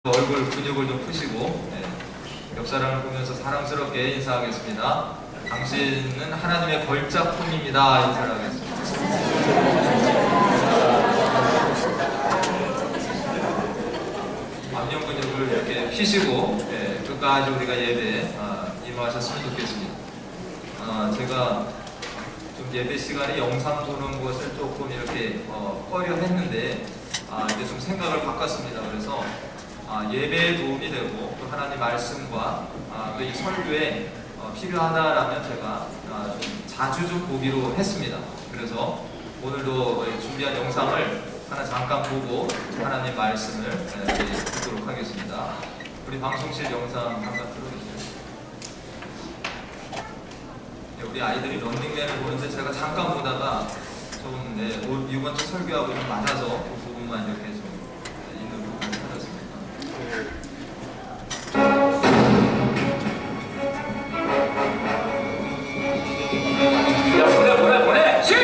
얼굴 근육을 좀 푸시고 옆 사람을 보면서 사랑스럽게 인사하겠습니다. 당신은 하나님의 걸작품입니다. 인사를 하겠습니다. 앞면 근육을 이렇게 피시고 끝까지 우리가 예배에 임하셨으면 좋겠습니다. 제가 좀 예배 시간에 영상 보는 것을 조금 이렇게 꺼려 했는데 이제 좀 생각을 바꿨습니다. 그래서 예배에 도움이 되고 또 하나님 말씀과 또 이 설교에 필요하다라면 제가 좀 자주 좀 보기로 했습니다. 그래서 오늘도 준비한 영상을 하나 잠깐 보고 하나님 말씀을 듣도록 하겠습니다. 우리 방송실 영상 잠깐 틀어주세요. 우리 아이들이 런닝맨을 보는데 제가 잠깐 보다가 좀 이번 주 설교하고 좀 맞아서 그 부분만 이렇게 좀 있는 부분을 찾았습니다. 야, 보내! 시!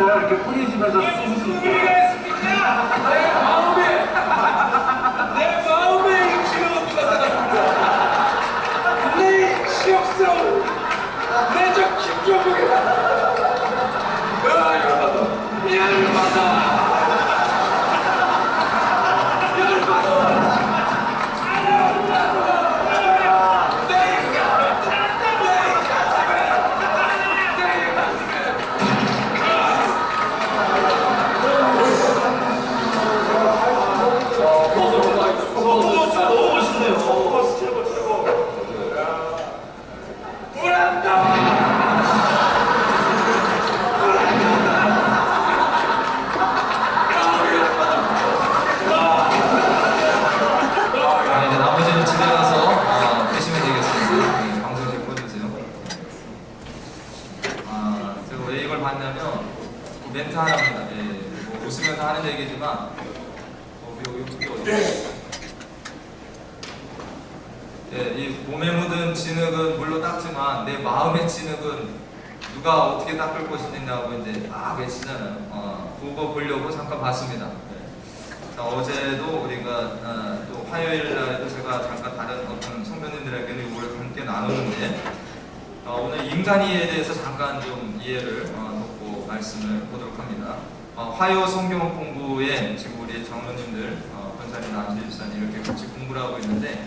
이렇게 뿌리시면서 쓰실 수 있게. 내 마음에 임신을 갖다가 내 지역스러운 내적 김종국이다. 열받아. 멘트 하나입니다. 웃으면서 하는 얘기지만 이 몸에 묻은 진흙은 물로 닦지만 내 마음의 진흙은 누가 어떻게 닦을 것이냐고 이제 막 외치잖아요. 그거 보려고 잠깐 봤습니다. 어제도 우리가 또 화요일 날에도 제가 잠깐 다른 어떤 성도님들에게는 이걸 함께 나누는데 오늘 인간이에 대해서 잠깐 좀 이해를 돕고 말씀을 보도록 합니다. 화요 성경 공부에 지금 우리 장로님들, 권사님, 안지집사님 이렇게 같이 공부를 하고 있는데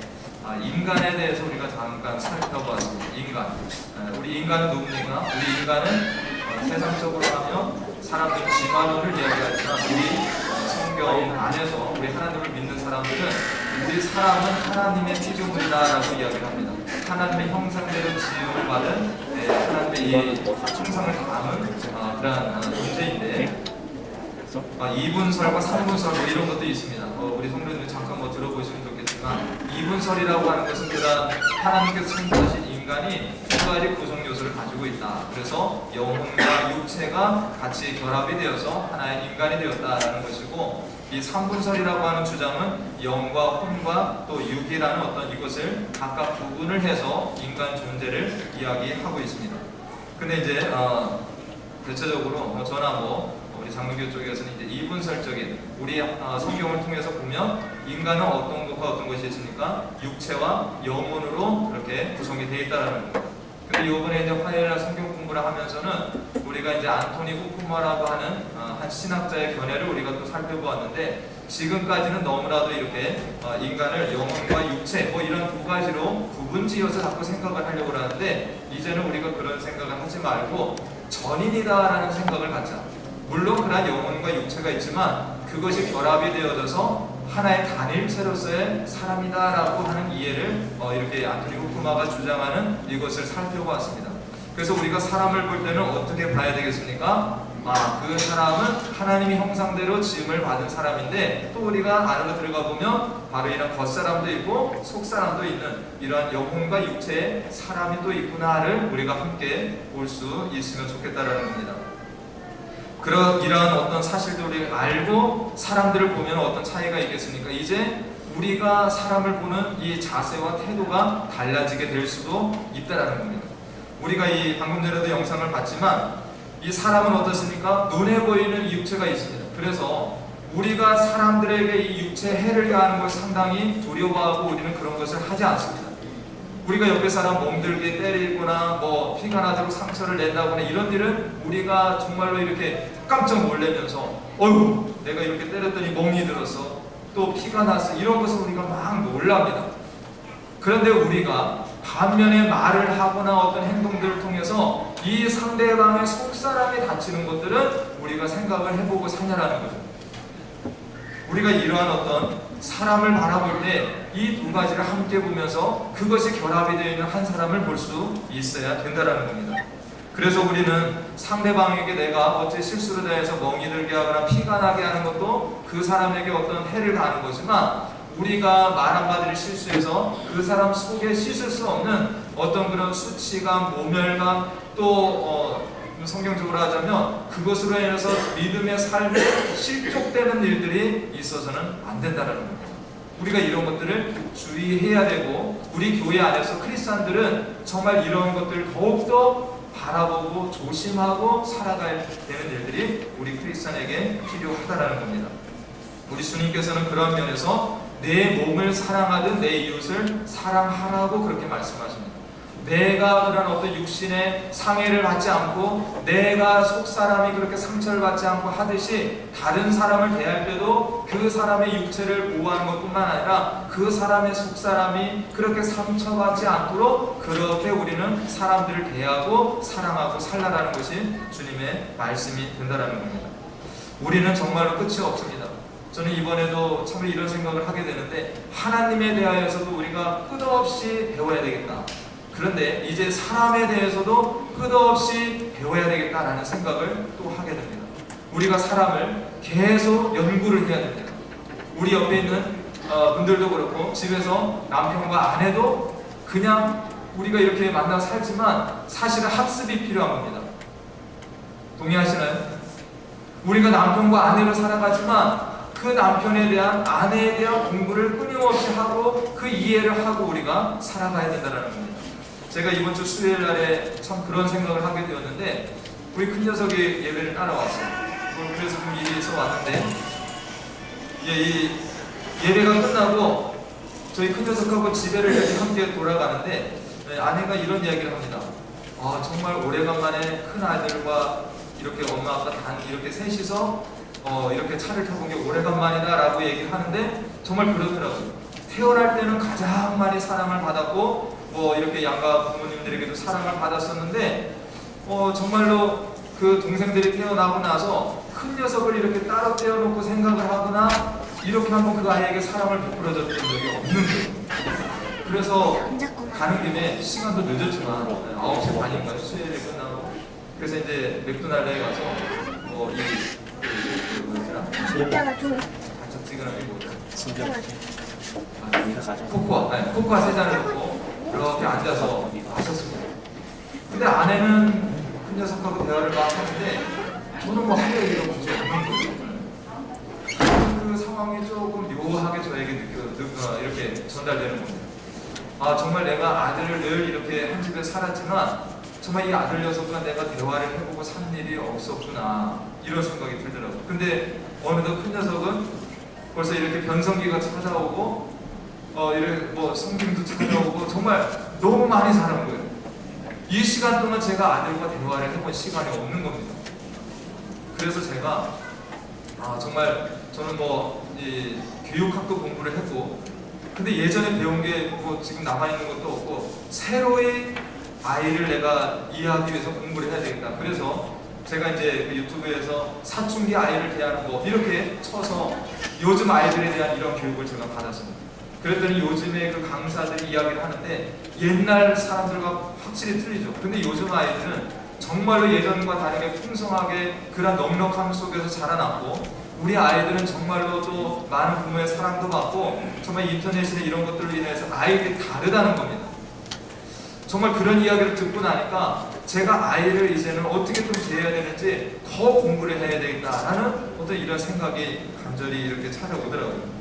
인간에 대해서 우리가 잠깐 살펴봤습니다. 인간. 우리 인간은 누굽니까? 우리 인간은 세상적으로 하면 사람들 진화론을 이야기하지만 우리 성경 안에서 우리 하나님을 믿는 사람들은 우리 사람은 하나님의 피조물이다라고 이야기를 합니다. 하나님의 형상대로 지음을 받은 하나님의 이 충성을 담은 그러한 존재인데 2분설과 3분설 뭐 이런 것도 있습니다. 우리 성도님들 잠깐 뭐 들어보시면 좋겠지만 2분설이라고 하는 것은 그런 하나님께서 창조하신 인간이 두 가지 구성 요소를 가지고 있다. 그래서 영혼과 육체가 같이 결합이 되어서 하나의 인간이 되었다라는 것이고, 이 3분설이라고 하는 주장은 영과 혼과 또 육이라는 어떤 이것을 각각 구분을 해서 인간 존재를 이야기하고 있습니다. 근데 이제 대체적으로 저나 우리 장로교 쪽에서는 이제 2분설적인 우리 성경을 통해서 보면 인간은 어떤 것과 어떤 것이 있습니까? 육체와 영혼으로 그렇게 구성이 되어 있다는 겁니다. 근데 이번에 이제 화요일날 성경 공부를 하면서는 우리가 이제 안토니 후쿠마라고 하는 한 신학자의 견해를 우리가 또 살펴보았는데, 지금까지는 너무나도 이렇게 인간을 영혼과 육체 이런 두 가지로 구분지어서 자꾸 생각을 하려고 하는데, 이제는 우리가 그런 생각을 하지 말고 전인이다라는 생각을 갖자. 물론 그러한 영혼과 육체가 있지만 그것이 결합이 되어져서 하나의 단일체로서의 사람이다라고 하는 이해를 이렇게 안토니 후쿠마가 주장하는 이것을 살펴보았습니다. 그래서 우리가 사람을 볼 때는 어떻게 봐야 되겠습니까? 그 사람은 하나님의 형상대로 지음을 받은 사람인데, 또 우리가 안으로 들어가 보면 바로 이런 겉사람도 있고 속사람도 있는 이러한 영혼과 육체의 사람이 또 있구나를 우리가 함께 볼 수 있으면 좋겠다라는 겁니다. 이러한 어떤 사실들을 알고 사람들을 보면 어떤 차이가 있겠습니까? 이제 우리가 사람을 보는 이 자세와 태도가 달라지게 될 수도 있다라는 겁니다. 우리가 이 방금 전에도 영상을 봤지만 이 사람은 어떻습니까? 눈에 보이는 이 육체가 있습니다. 그래서 우리가 사람들에게 이 육체에 해를 가하는 것을 상당히 두려워하고 우리는 그런 것을 하지 않습니다. 우리가 옆에 사람 몸들게 때리거나 피가 나도록 상처를 낸다거나 이런 일은 우리가 정말로 이렇게 깜짝 놀라면서 어휴 내가 이렇게 때렸더니 멍이 들었어, 또 피가 났어, 이런 것을 우리가 막 놀랍니다. 그런데 우리가 반면에 말을 하거나 어떤 행동들을 통해서 이 상대방의 속사람이 다치는 것들은 우리가 생각을 해보고 사냐라는 거죠. 우리가 이러한 어떤 사람을 바라볼 때 이 두 가지를 함께 보면서 그것이 결합이 되어 있는 한 사람을 볼 수 있어야 된다는 겁니다. 그래서 우리는 상대방에게 내가 어째 실수를 다해서 멍이 들게 하거나 피가 나게 하는 것도 그 사람에게 어떤 해를 가하는 거지만, 우리가 말 한마디를 실수해서 그 사람 속에 씻을 수 없는 어떤 그런 수치감, 모멸감, 또 성경적으로 하자면 그것으로 인해서 믿음의 삶에 실족되는 일들이 있어서는 안 된다는 겁니다. 우리가 이런 것들을 주의해야 되고, 우리 교회 안에서 크리스찬들은 정말 이런 것들을 더욱더 바라보고 조심하고 살아가야 되는 일들이 우리 크리스찬에게 필요하다는 겁니다. 우리 주님께서는 그런 면에서 내 몸을 사랑하듯 내 이웃을 사랑하라고 그렇게 말씀하십니다. 내가 그런 어떤 육신의 상해를 받지 않고 내가 속사람이 그렇게 상처를 받지 않고 하듯이 다른 사람을 대할 때도 그 사람의 육체를 보호하는 것뿐만 아니라 그 사람의 속사람이 그렇게 상처받지 않도록 그렇게 우리는 사람들을 대하고 사랑하고 살라라는 것이 주님의 말씀이 된다는 겁니다. 우리는 정말로 끝이 없습니다. 저는 이번에도 참 이런 생각을 하게 되는데, 하나님에 대하여서도 우리가 끝없이 배워야 되겠다. 그런데 이제 사람에 대해서도 끝없이 배워야 되겠다라는 생각을 또 하게 됩니다. 우리가 사람을 계속 연구를 해야 됩니다. 우리 옆에 있는 분들도 그렇고 집에서 남편과 아내도 그냥 우리가 이렇게 만나 살지만 사실은 학습이 필요한 겁니다. 동의하시나요? 우리가 남편과 아내로 살아가지만 그 남편에 대한, 아내에 대한 공부를 끊임없이 하고 그 이해를 하고 우리가 살아가야 된다는 겁니다. 제가 이번 주 수요일 날에 참 그런 생각을 하게 되었는데, 우리 큰 녀석이 예배를 따라왔어요. 그래서 좀 일이 있어 왔는데, 이 예배가 끝나고 저희 큰 녀석하고 집에를 이렇게 함께 돌아가는데 아내가 이런 이야기를 합니다. 정말 오래간만에 큰 아들과 이렇게 엄마 아빠 단 이렇게 셋이서 이렇게 차를 타본 게 오래간만이다 라고 얘기를 하는데, 정말 그렇더라고요. 태어날 때는 가장 많이 사랑을 받았고 이렇게 양가 부모님들에게도 사랑을 받았었는데 정말로 그 동생들이 태어나고 나서 큰 녀석을 이렇게 따로 떼어놓고 생각을 하거나 이렇게 한번 그 아이에게 사랑을 베풀어줬던 적이 없는 거예요. 그래서 가는 김에 시간도 늦었지만 9시 반인가 수요일에 끝나고 그래서 이제 맥도날드에 가서 이따가 좀 달짝지근하게 이따가 코코아 3잔을 놓고 이렇게 앉아서 마셨습니다. 근데 아내는 그 녀석하고 대화를 막 하는데 저는 뭐 할 얘기가 굳이 없는 거예요. 그 상황이 조금 묘하게 저에게 이렇게 전달되는 겁니다. 아, 정말 내가 아들을 늘 이렇게 한 집에 살았지만 정말 이 아들 녀석과 내가 대화를 해보고 산 일이 없었구나 이런 생각이 들더라고요. 근데 어느덧 큰 녀석은 벌써 이렇게 변성기가 찾아오고 이렇게 뭐 성김도 찾아오고 정말 너무 많이 자란 거예요. 이 시간 동안 제가 아들과 대화를 해본 시간이 없는 겁니다. 그래서 제가 정말 저는 이 교육학도 공부를 했고 근데 예전에 배운 게 뭐 지금 남아있는 것도 없고 새로이 아이를 내가 이해하기 위해서 공부를 해야 되겠다. 그래서 제가 이제 그 유튜브에서 사춘기 아이를 대하는 법 이렇게 쳐서 요즘 아이들에 대한 이런 교육을 제가 받았습니다. 그랬더니 요즘에 그 강사들이 이야기를 하는데 옛날 사람들과 확실히 틀리죠. 근데 요즘 아이들은 정말로 예전과 다르게 풍성하게 그런 넉넉함 속에서 자라났고 우리 아이들은 정말로 또 많은 부모의 사랑도 받고 정말 인터넷이나 이런 것들로 인해서 아이들이 다르다는 겁니다. 정말 그런 이야기를 듣고 나니까 제가 아이를 이제는 어떻게 좀 대해야 되는지 더 공부를 해야 되겠다라는 어떤 이런 생각이 간절히 이렇게 찾아오더라고요.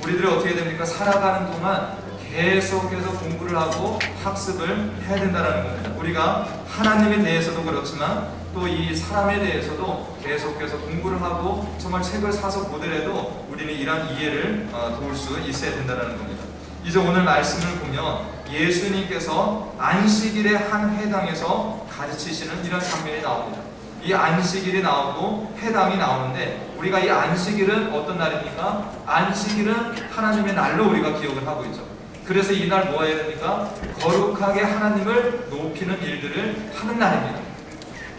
우리들이 어떻게 됩니까? 살아가는 동안 계속해서 공부를 하고 학습을 해야 된다는 겁니다. 우리가 하나님에 대해서도 그렇지만 또 이 사람에 대해서도 계속해서 공부를 하고 정말 책을 사서 보더라도 우리는 이러한 이해를 도울 수 있어야 된다는 겁니다. 이제 오늘 말씀을 보면 예수님께서 안식일의 한 회당에서 가르치시는 이런 장면이 나옵니다. 이 안식일이 나오고 회당이 나오는데 우리가 이 안식일은 어떤 날입니까? 안식일은 하나님의 날로 우리가 기억을 하고 있죠. 그래서 이 날 뭐 해야 됩니까? 거룩하게 하나님을 높이는 일들을 하는 날입니다.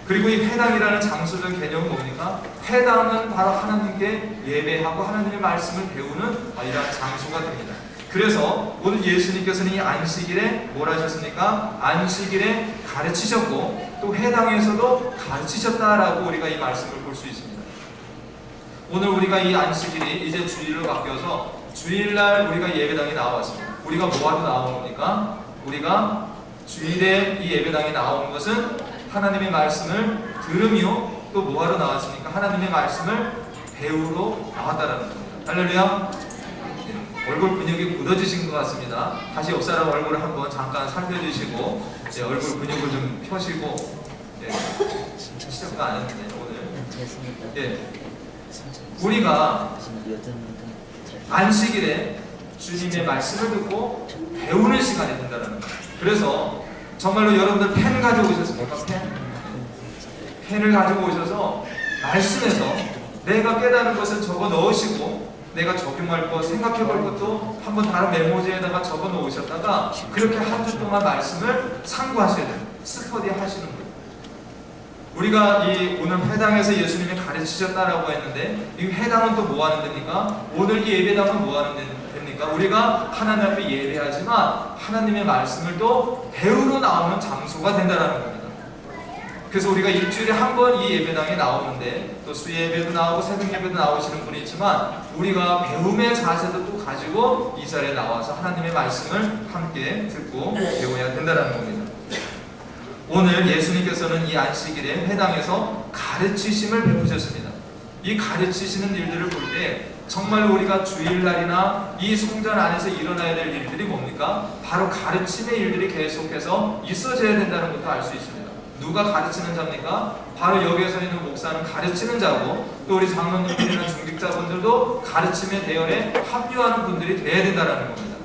그리고 이 회당이라는 장소적 개념은 뭡니까? 회당은 바로 하나님께 예배하고 하나님의 말씀을 배우는 이러한 장소가 됩니다. 그래서 오늘 예수님께서는 이 안식일에 뭘 하셨습니까? 안식일에 가르치셨고 또 회당에서도 가르치셨다라고 우리가 이 말씀을 볼 수 있습니다. 오늘 우리가 이 안식일이 이제 주일로 바뀌어서 주일날 우리가 예배당에 나왔습니다. 우리가 뭐하러 나온 겁니까? 우리가 주일에 이 예배당에 나온 것은 하나님의 말씀을 들으며 또 뭐하러 나왔습니까? 하나님의 말씀을 배우러 나왔다라는 겁니다. 할렐루야. 얼굴 근육이 굳어지신 것 같습니다. 다시 옆 사람 얼굴을 한번 잠깐 살펴주시고 얼굴 근육을 좀 펴시고 시작도 안 했는데 오늘 우리가 안식일에 주님의 말씀을 듣고 배우는 시간이 된다는 거예요. 그래서 정말로 여러분들 펜 가지고 오셨습니까? 펜을 가지고 오셔서 말씀에서 내가 깨달은 것을 적어 넣으시고 내가 적용할 것, 생각해 볼 것도 한번 다른 메모지에다가 적어 놓으셨다가 그렇게 한 주 동안 말씀을 상고하셔야 돼요. 스터디 하시는 거예요. 우리가 이 오늘 회당에서 예수님이 가르치셨다라고 했는데 이 회당은 또 뭐 하는 데입니까? 오늘 이 예배당은 뭐 하는 데입니까? 우리가 하나님 앞에 예배하지만 하나님의 말씀을 또 배우러 나오는 장소가 된다라는 겁니다. 그래서 우리가 일주일에 한 번 이 예배당에 나오는데 또 수예배도 나오고 새벽예배도 나오시는 분이 있지만 우리가 배움의 자세도 또 가지고 이 자리에 나와서 하나님의 말씀을 함께 듣고 배워야 된다는 겁니다. 오늘 예수님께서는 이 안식일에 회당에서 가르치심을 베푸셨습니다. 이 가르치시는 일들을 볼 때 정말로 우리가 주일날이나 이 성전 안에서 일어나야 될 일들이 뭡니까? 바로 가르침의 일들이 계속해서 있어져야 된다는 것도 알 수 있습니다. 누가 가르치는 자입니까? 바로 여기에서 있는 목사는 가르치는 자고 또 우리 장로님들이나 중직자분들도 가르침의 대열에 합류하는 분들이 되어야 된다는 겁니다.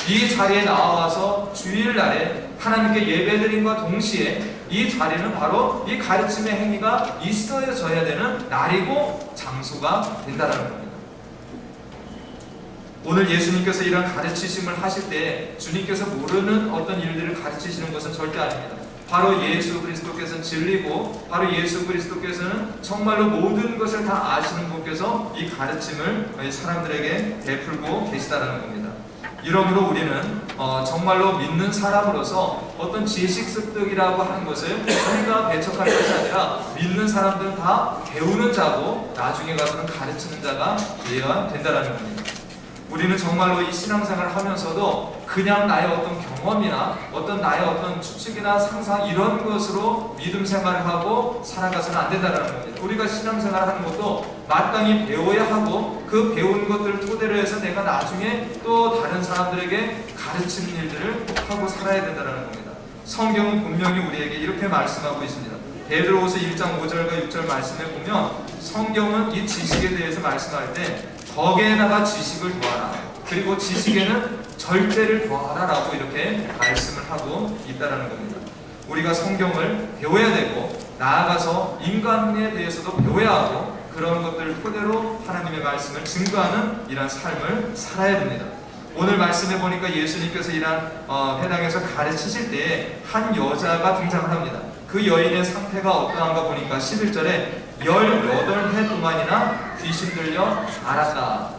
이 자리에 나와서 주일날에 하나님께 예배드림과 동시에 이 자리는 바로 이 가르침의 행위가 있어져야 되는 날이고 장소가 된다는 겁니다. 오늘 예수님께서 이런 가르치심을 하실 때 주님께서 모르는 어떤 일들을 가르치시는 것은 절대 아닙니다. 바로 예수 그리스도께서는 진리고 바로 예수 그리스도께서는 정말로 모든 것을 다 아시는 분께서 이 가르침을 사람들에게 베풀고 계시다라는 겁니다. 이러므로 우리는 정말로 믿는 사람으로서 어떤 지식 습득이라고 하는 것을 우리가 배척할 것이 아니라 믿는 사람들은 다 배우는 자고 나중에 가서는 가르치는 자가 되어야 된다는 겁니다. 우리는 정말로 이 신앙생활을 하면서도 그냥 나의 어떤 경험이나 어떤 나의 어떤 추측이나 상상 이런 것으로 믿음 생활을 하고 살아가서는 안 된다는 겁니다. 우리가 신앙생활을 하는 것도 마땅히 배워야 하고 그 배운 것들을 토대로 해서 내가 나중에 또 다른 사람들에게 가르치는 일들을 하고 살아야 된다는 겁니다. 성경은 분명히 우리에게 이렇게 말씀하고 있습니다. 베드로후서 1장 5절과 6절 말씀에 보면 성경은 이 지식에 대해서 말씀할 때 덕에다가 지식을 더하라, 그리고 지식에는 절제를 더하라 라고 이렇게 말씀을 하고 있다는 겁니다. 우리가 성경을 배워야 되고 나아가서 인간에 대해서도 배워야 하고 그런 것들을 토대로 하나님의 말씀을 증거하는 이러한 삶을 살아야 됩니다. 오늘 말씀해 보니까 예수님께서 이러한 회당에서 가르치실 때에 한 여자가 등장을 합니다. 그 여인의 상태가 어떠한가 보니까 11절에 18해 동안이나 귀신 들려 앓았다.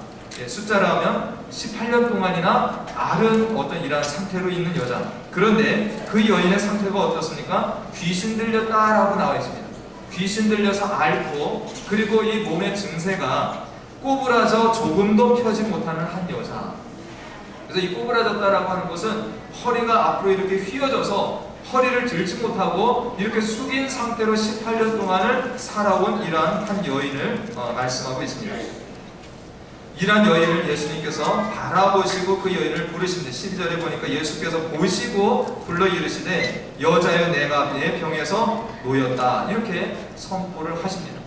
숫자로 하면 18년 동안이나 앓은 어떤 이러한 상태로 있는 여자. 그런데 그 여인의 상태가 어떻습니까? 귀신 들렸다라고 나와 있습니다. 귀신 들려서 앓고 그리고 이 몸의 증세가 꼬부라져 조금도 펴지 못하는 한 여자. 그래서 이 꼬부라졌다라고 하는 것은 허리가 앞으로 이렇게 휘어져서 허리를 들지 못하고 이렇게 숙인 상태로 18년 동안을 살아온 이러한 한 여인을 말씀하고 있습니다. 이러한 여인을 예수님께서 바라보시고 그 여인을 부르십니다. 12절에 보니까 예수께서 보시고 불러 이르시되 여자여 내가 내 병에서 놓였다, 이렇게 선포를 하십니다.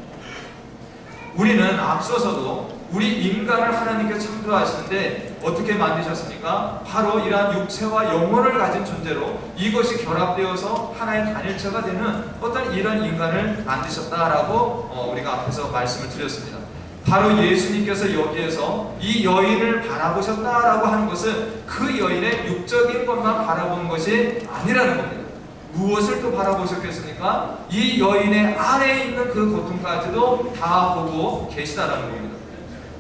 우리는 앞서서도 우리 인간을 하나님께 창조하시는데 어떻게 만드셨습니까? 바로 이러한 육체와 영혼을 가진 존재로 이것이 결합되어서 하나의 단일체가 되는 어떤 이런 인간을 만드셨다라고 우리가 앞에서 말씀을 드렸습니다. 바로 예수님께서 여기에서 이 여인을 바라보셨다라고 하는 것은 그 여인의 육적인 것만 바라본 것이 아니라는 겁니다. 무엇을 또 바라보셨겠습니까? 이 여인의 안에 있는 그 고통까지도 다 보고 계시다라는 겁니다.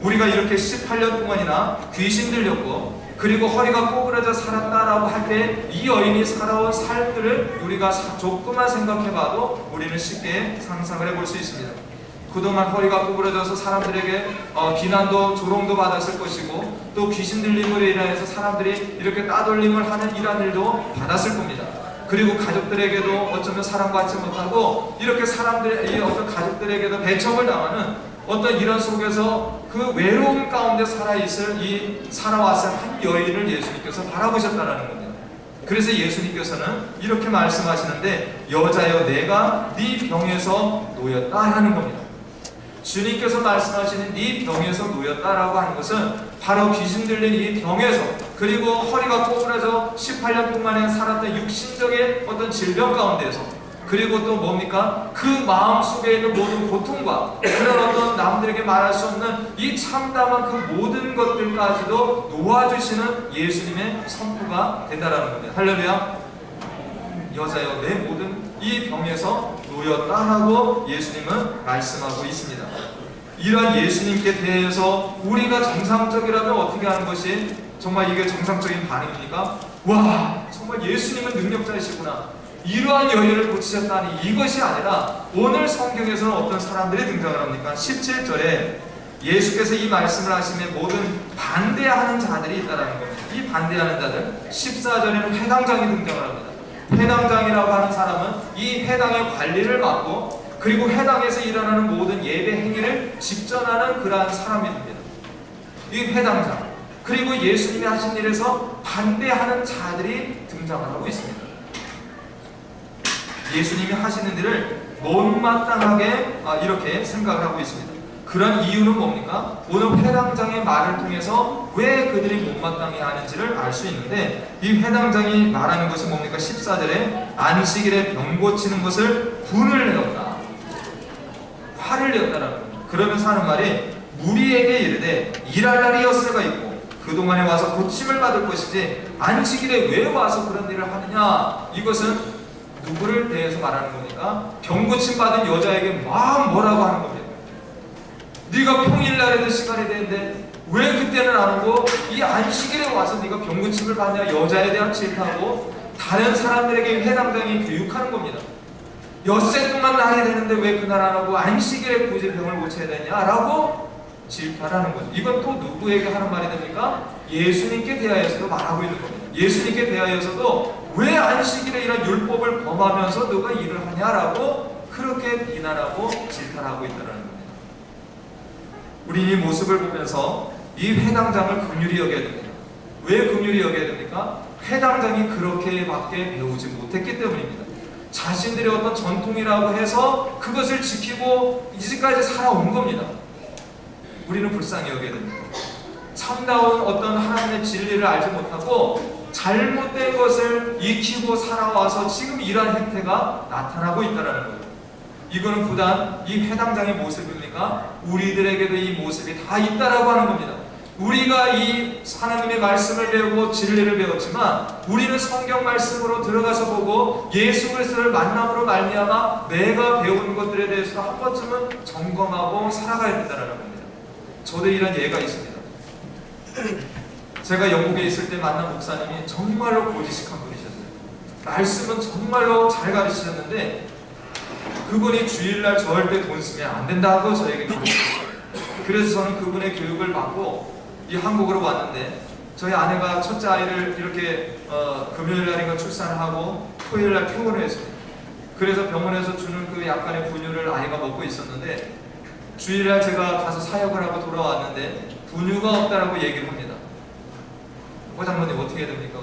우리가 이렇게 18년 동안이나 귀신 들렸고 그리고 허리가 꼬부라져 살았다라고 할 때 이 여인이 살아온 삶들을 우리가 조금만 생각해봐도 우리는 쉽게 상상을 해볼 수 있습니다. 그동안 허리가 구부러져서 사람들에게 비난도 조롱도 받았을 것이고 또 귀신 들림으로 인해서 사람들이 이렇게 따돌림을 하는 이러한 일도 받았을 겁니다. 그리고 가족들에게도 어쩌면 사랑받지 못하고 이렇게 사람들의 어떤 가족들에게도 배척을 당하는 어떤 이런 속에서 그 외로움 가운데 살아왔을 한 여인을 예수님께서 바라보셨다라는 겁니다. 그래서 예수님께서는 이렇게 말씀하시는데 여자여 내가 네 병에서 놓였다라는 겁니다. 주님께서 말씀하시는 네 병에서 놓였다라고 하는 것은 바로 귀신 들린 이 병에서 그리고 허리가 꼬부라져 18년 동안에 살았던 육신적인 어떤 질병 가운데서 그리고 또 뭡니까? 그 마음 속에 있는 모든 고통과 그런 어떤 남들에게 말할 수 없는 이 참담한 그 모든 것들까지도 놓아주시는 예수님의 선포가 된다라는 겁니다. 할렐루야. 여자여 내 모든 이 병에서 놓였다라고 예수님은 말씀하고 있습니다. 이러한 예수님께 대해서 우리가 정상적이라면 어떻게 하는 것이 정말 이게 정상적인 반응입니까? 와, 정말 예수님은 능력자이시구나. 이러한 여인을 고치셨다니, 이것이 아니라 오늘 성경에서는 어떤 사람들이 등장을 합니까? 17절에 예수께서 이 말씀을 하시며 모든 반대하는 자들이 있다는 겁니다. 이 반대하는 자들, 14절에는 회당장이 등장을 합니다. 회당장이라고 하는 사람은 이 회당의 관리를 맡고 그리고 회당에서 일어나는 모든 예배 행위를 집전하는 그러한 사람입니다. 이 회당장, 그리고 예수님이 하신 일에서 반대하는 자들이 등장을 하고 있습니다. 예수님이 하시는 일을 못마땅하게 이렇게 생각을 하고 있습니다. 그런 이유는 뭡니까? 오늘 회당장의 말을 통해서 왜 그들이 못마땅해 하는지를 알 수 있는데 이 회당장이 말하는 것이 뭡니까? 14절에 안식일에 병 고치는 것을 분을 내었다. 화를 내었다라는 겁니다. 그러면서 하는 말이 무리에게 이르되 일할 날이 엿새가 있고 그동안에 와서 고침을 받을 것이지 안식일에 왜 와서 그런 일을 하느냐? 이것은 누구를 대해서 말하는 겁니까? 병 고침 받은 여자에게 막 뭐라고 하는 겁니다. 네가 평일날에도 시간이 되는데 왜 그때는 안 오고 이 안식일에 와서 네가 병 고침을 받냐. 여자에 대한 질타하고 다른 사람들에게 회당장이 교육하는 겁니다. 엿새 동안 날이 되는데 왜 그날 안 하고 안식일에 굳이 병을 고쳐야 되냐라고 질타하는 거죠. 이건 또 누구에게 하는 말이 됩니까? 예수님께 대하여서도 말하고 있는 겁니다. 예수님께 대하여서도 왜 안식일에 이런 율법을 범하면서 너가 일을 하냐라고 그렇게 비난하고 질타하고 있다는 겁니다. 우리 이 모습을 보면서 이 회당장을 긍휼히 여겨야 됩니다. 왜 긍휼히 여겨야 됩니까? 회당장이 그렇게밖에 배우지 못했기 때문입니다. 자신들의 어떤 전통이라고 해서 그것을 지키고 이제까지 살아온 겁니다. 우리는 불쌍히 여겨야 됩니다. 참다운 어떤 하나님의 진리를 알지 못하고 잘못된 것을 익히고 살아와서 지금 이러한 행태가 나타나고 있다는 거예요. 이거는 부단 이 회당장의 모습입니까? 우리들에게도 이 모습이 다 있다라고 하는 겁니다. 우리가 이 하나님의 말씀을 배우고 진리를 배웠지만 우리는 성경 말씀으로 들어가서 보고 예수 그리스도를 만남으로 말미암아 내가 배운 것들에 대해서 한 번쯤은 점검하고 살아가야 된다는 겁니다. 저도 이런 예가 있습니다. 제가 영국에 있을 때 만난 목사님이 정말로 고지식한 분이셨어요. 말씀은 정말로 잘 가르치셨는데 그분이 주일날 절대 돈 쓰면 안 된다고 저에게 가르쳤어요. 그래서 저는 그분의 교육을 받고 이 한국으로 왔는데 저희 아내가 첫째 아이를 이렇게 금요일날인가 출산을 하고 토요일날 퇴원을 했습니다. 그래서 병원에서 주는 그 약간의 분유를 아이가 먹고 있었는데 주일날 제가 가서 사역을 하고 돌아왔는데 분유가 없다라고 얘기를 합니다. 장모님 어떻게 해야 됩니까?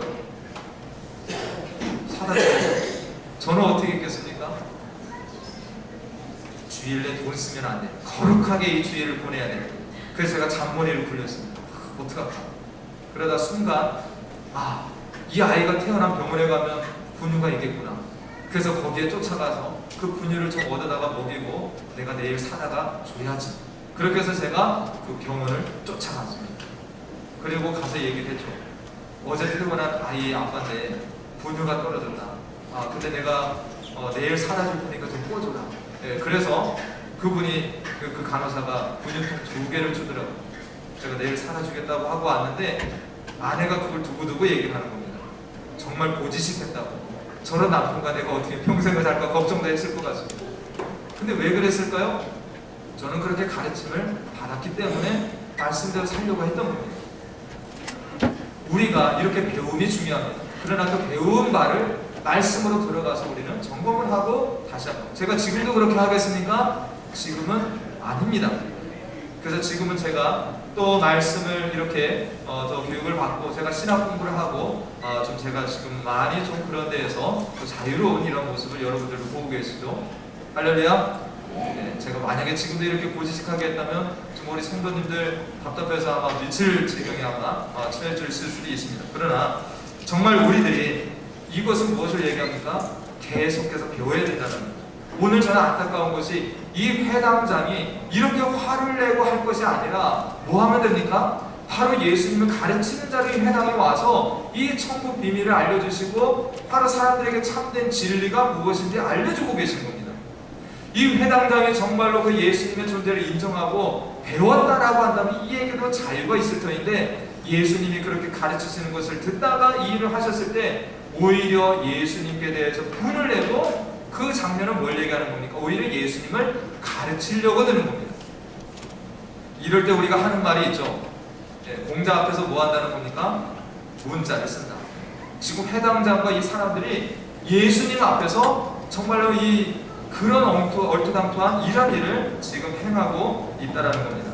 사다 줘요. 저는 어떻게 했겠습니까? 주일에 돈 쓰면 안 돼. 거룩하게 이 주일을 보내야 돼. 그래서 제가 잔머리를 굴렸습니다. 어떡할까? 그러다 순간 이 아이가 태어난 병원에 가면 분유가 있겠구나. 그래서 거기에 쫓아가서 그 분유를 좀 얻어다가 먹이고 내가 내일 사다가 줘야지. 그렇게 해서 제가 그 병원을 쫓아갔습니다. 그리고 가서 얘기를 했죠. 어제 태어난 아이 아빠인데 분유가 떨어졌다. 근데 내가 내일 사다 줄 테니까 좀 꿔줘라. 그래서 그분이 그 간호사가 분유통 2개를 주더라고요. 제가 내일 사다 주겠다고 하고 왔는데 아내가 그걸 두고두고 얘기를 하는 겁니다. 정말 고지식했다고. 저런 남편과 내가 어떻게 평생을 살까 걱정도 했을 것 같습니다. 근데 왜 그랬을까요? 저는 그렇게 가르침을 받았기 때문에 말씀대로 살려고 했던 겁니다. 우리가 이렇게 배움이 중요합니다. 그러나 그 배운 말을 말씀으로 들어가서 우리는 점검을 하고 다시 한번 제가 지금도 그렇게 하겠습니까? 지금은 아닙니다. 그래서 지금은 제가 또 말씀을 이렇게 더 교육을 받고 제가 신학 공부를 하고 좀 제가 지금 많이 좀 그런 데에서 자유로운 이런 모습을 여러분들도 보고 계시죠? 할렐루야. 네, 제가 만약에 지금도 이렇게 고지식하게 했다면 좀 우리 성도님들 답답해서 아마 미칠 지경에 아마 처해질 수도 있습니다. 그러나 정말 우리들이 이것은 무엇을 얘기합니까? 계속해서 배워야 된다는 거죠. 오늘 저는 안타까운 것이 이 회당장이 이렇게 화를 내고 할 것이 아니라 뭐 하면 됩니까? 바로 예수님을 가르치는 자리에 회당에 와서 이 천국 비밀을 알려주시고 바로 사람들에게 참된 진리가 무엇인지 알려주고 계신 겁니다. 이 회당장이 정말로 그 예수님의 존재를 인정하고 배웠다라고 한다면 이에게도 자유가 있을 터인데 예수님이 그렇게 가르치시는 것을 듣다가 이 일을 하셨을 때 오히려 예수님께 대해서 분을 내고 그 장면은 뭘 얘기하는 겁니까? 오히려 예수님을 가르치려고 드는 겁니다. 이럴 때 우리가 하는 말이 있죠. 공자 앞에서 뭐 한다는 겁니까? 문자를 쓴다. 지금 회당장과 이 사람들이 예수님 앞에서 정말로 이 그런 얼토당토한 이런 일을 지금 행하고 있다는 겁니다.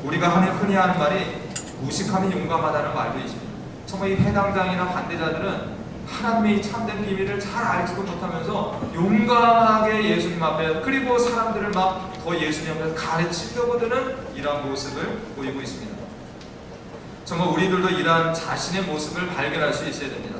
우리가 흔히 하는 말이 무식하면 용감하다는 말도 있습니다. 정말 이 회당장이나 반대자들은 하나님의 참된 비밀을 잘 알지도 못하면서 용감하게 예수님 앞에 그리고 사람들을 막 더 예수님 앞에서 가르치려고 드는 이러한 모습을 보이고 있습니다. 정말 우리들도 이러한 자신의 모습을 발견할 수 있어야 됩니다.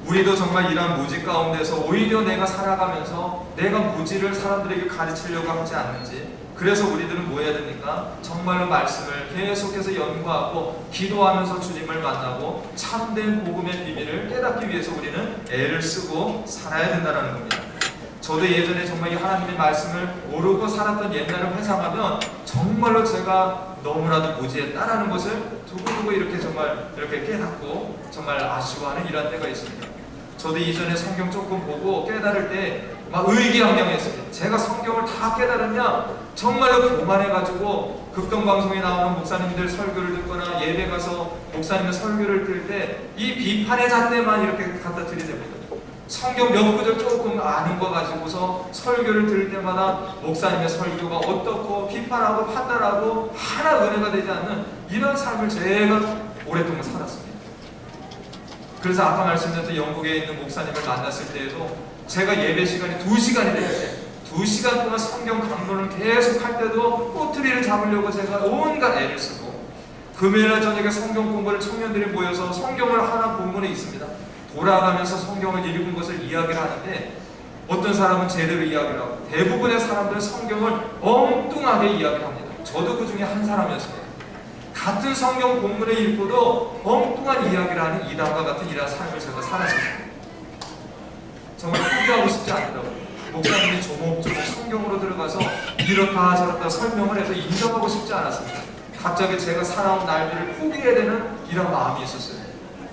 우리도 정말 이러한 무지 가운데서 오히려 내가 살아가면서 내가 무지를 사람들에게 가르치려고 하지 않는지 그래서 우리들은 뭐 해야 됩니까? 정말로 말씀을 계속해서 연구하고 기도하면서 주님을 만나고 참된 복음의 비밀을 깨닫기 위해서 우리는 애를 쓰고 살아야 된다는 겁니다. 저도 예전에 정말 이 하나님의 말씀을 모르고 살았던 옛날을 회상하면 정말로 제가 너무나도 무지했다라는 것을 두고두고 이렇게 정말 이렇게 깨닫고 정말 아쉬워하는 이런 때가 있습니다. 저도 이전에 성경 조금 보고 깨달을 때 막 의기양양했습니다. 제가 성경을 다 깨달았냐? 정말로 교만해가지고 극동방송에 나오는 목사님들 설교를 듣거나 예배 가서 목사님의 설교를 들을 때 이 비판의 잣대만 이렇게 갖다 들이댑니다. 성경 몇 구절 조금 아는 거 가지고서 설교를 들을 때마다 목사님의 설교가 어떻고 비판하고 판단하고 하나 은혜가 되지 않는 이런 삶을 제가 오랫동안 살았습니다. 그래서 아까 말씀드렸던 영국에 있는 목사님을 만났을 때에도 제가 예배 시간이 2시간이 될 때 2시간 동안 성경 강론을 계속 할 때도 꼬투리를 잡으려고 제가 온갖 애를 쓰고 금요일날 저녁에 성경 공부를 청년들이 모여서 성경을 하나 본문에 있습니다. 돌아가면서 성경을 읽은 것을 이야기를 하는데 어떤 사람은 제대로 이야기를 하고 대부분의 사람들은 성경을 엉뚱하게 이야기를 합니다. 저도 그 중에 한 사람이었습니다. 같은 성경 본문을 읽고도 엉뚱한 이야기를 하는 이단과 같은 이러한 삶을 제가 살았습니다. 정말 포기하고 싶지 않더라고요. 목사님이 조목조목 성경으로 들어가서 이렇다 저렇다 설명을 해도 인정하고 싶지 않았습니다. 갑자기 제가 살아온 날들을 포기해야 되는 이런 마음이 있었어요.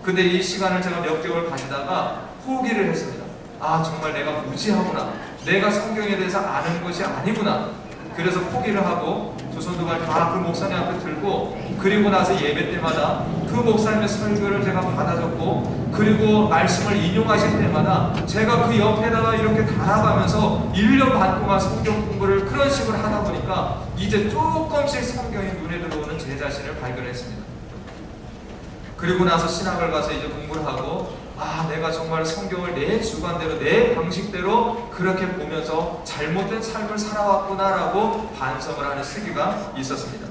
근데 이 시간을 제가 몇 개월 가지다가 포기를 했습니다. 아, 정말 내가 무지하구나. 내가 성경에 대해서 아는 것이 아니구나. 그래서 포기를 하고 두 손 두 발 다 그 목사님 앞에 들고 그리고 나서 예배 때마다 그 목사님의 설교를 제가 받아줬고 그리고 말씀을 인용하실 때마다 제가 그 옆에다가 이렇게 달아가면서 1년 반 동안 성경 공부를 그런 식으로 하다 보니까 이제 조금씩 성경이 눈에 들어오는 제 자신을 발견했습니다. 그리고 나서 신학을 가서 이제 공부를 하고 아, 내가 정말 성경을 내 주관대로 내 방식대로 그렇게 보면서 잘못된 삶을 살아왔구나라고 반성을 하는 시기가 있었습니다.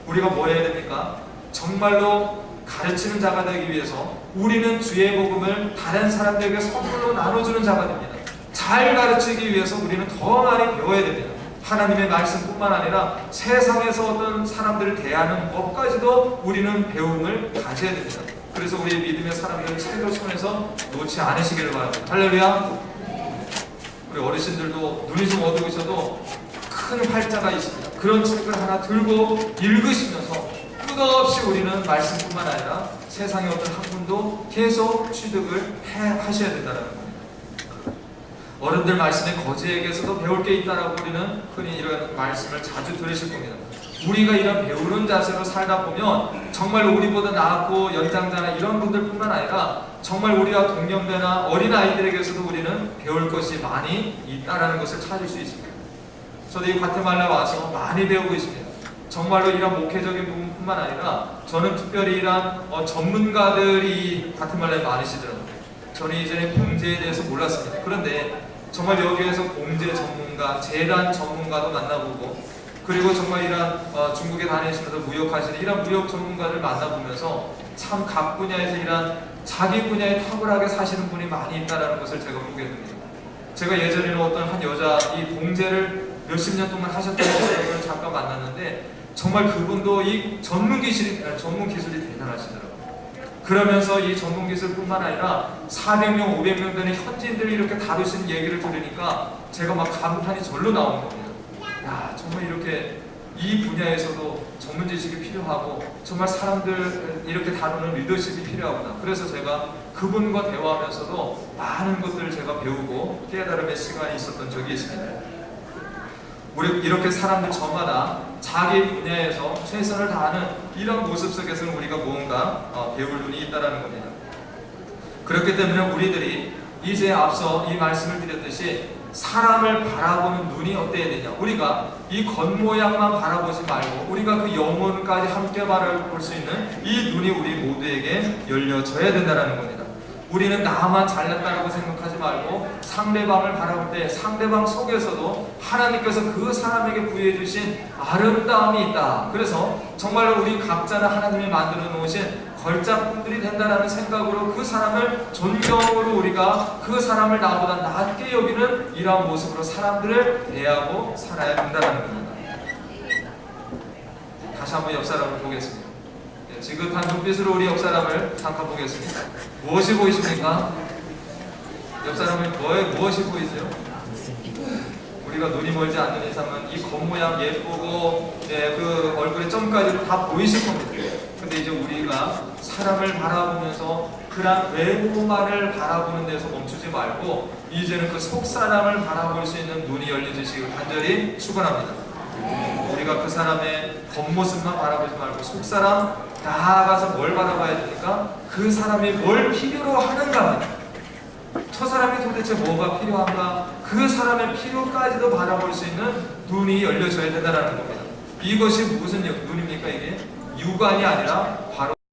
우리가 뭐 해야 됩니까? 정말로 가르치는 자가 되기 위해서 우리는 주의 복음을 다른 사람들에게 선물로 나눠주는 자가 됩니다. 잘 가르치기 위해서 우리는 더 많이 배워야 됩니다. 하나님의 말씀뿐만 아니라 세상에서 어떤 사람들을 대하는 법까지도 우리는 배움을 가져야 됩니다. 그래서 우리 믿음의 사람들은 책을 손에서 놓지 않으시기를 바랍니다. 할렐루야. 우리 어르신들도 눈이 좀 어두우셔도 큰 활자가 있습니다. 그런 책을 하나 들고 읽으시면서 끝없이 우리는 말씀뿐만 아니라 세상의 어떤 학문도 계속 취득을 하셔야 된다는 겁니다. 어른들 말씀에 거지에게서도 배울 게 있다라고 우리는 흔히 이런 말씀을 자주 들으실 겁니다. 우리가 이런 배우는 자세로 살다 보면 정말 우리보다 나았고 연장자나 이런 분들뿐만 아니라 정말 우리와 동년배나 어린아이들에게서도 우리는 배울 것이 많이 있다라는 것을 찾을 수 있습니다. 저도 이 과테말라에 와서 많이 배우고 있습니다. 정말로 이런 목회적인 부분뿐만 아니라 저는 특별히 이런 전문가들이 과테말라에 많으시더라고요. 저는 이전에 봉제에 대해서 몰랐습니다. 그런데 정말 여기에서 봉제 전문가, 재단 전문가도 만나보고 그리고 정말 이런 중국에 다니시면서 무역하시는 이런 무역 전문가를 만나보면서 참 각 분야에서 이런 자기 분야에 탁월하게 사시는 분이 많이 있다는 것을 제가 보게 됩니다. 제가 예전에는 어떤 한 여자 이 봉제를 몇십 년 동안 하셨다는 분을 잠깐 만났는데 정말 그분도 이 전문 기술이 대단하시더라고요. 그러면서 이 전문 기술뿐만 아니라 400명, 500명 되는 현지인들이 이렇게 다루시는 얘기를 들으니까 제가 막 감탄이 절로 나오는 겁니다. 야, 정말 이렇게 이 분야에서도 전문 지식이 필요하고 정말 사람들 이렇게 다루는 리더십이 필요하구나. 그래서 제가 그분과 대화하면서도 많은 것들을 제가 배우고 깨달음의 시간이 있었던 적이 있습니다. 우리 이렇게 사람들 저마다 자기 분야에서 최선을 다하는 이런 모습 속에서는 우리가 무언가 배울 눈이 있다는 겁니다. 그렇기 때문에 우리들이 이제 앞서 이 말씀을 드렸듯이 사람을 바라보는 눈이 어때야 되냐. 우리가 이 겉모양만 바라보지 말고 우리가 그 영혼까지 함께 바라볼 수 있는 이 눈이 우리 모두에게 열려져야 된다는 겁니다. 우리는 나만 잘났다고 생각하지 말고 상대방을 바라볼 때 상대방 속에서도 하나님께서 그 사람에게 부여해 주신 아름다움이 있다. 그래서 정말로 우리 각자는 하나님이 만들어 놓으신 걸작품들이 된다는 생각으로 그 사람을 존경으로 우리가 그 사람을 나보다 낮게 여기는 이러한 모습으로 사람들을 대하고 살아야 된다는 겁니다. 다시 한번 옆 사람을 보겠습니다. 지긋한 눈빛으로 우리 옆 사람을 잠깐 보겠습니다. 무엇이 보이십니까? 옆 사람은 거의 무엇이 보이세요? 우리가 눈이 멀지 않는 이상은 이 겉모양 예쁘고 그 얼굴에 점까지 다 보이실 겁니다. 근데 이제 우리가 사람을 바라보면서 그런 외모만을 바라보는 데서 멈추지 말고 이제는 그 속사람을 바라볼 수 있는 눈이 열려주시길 간절히 축원합니다. 우리가 그 사람의 겉모습만 바라보지 말고 속사람 나아가서 뭘 바라봐야 되니까 그 사람이 뭘 필요로 하는가, 저 사람이 도대체 뭐가 필요한가, 그 사람의 필요까지도 바라볼 수 있는 눈이 열려져야 된다는 겁니다. 이것이 무슨 눈입니까? 이게 육안이 아니라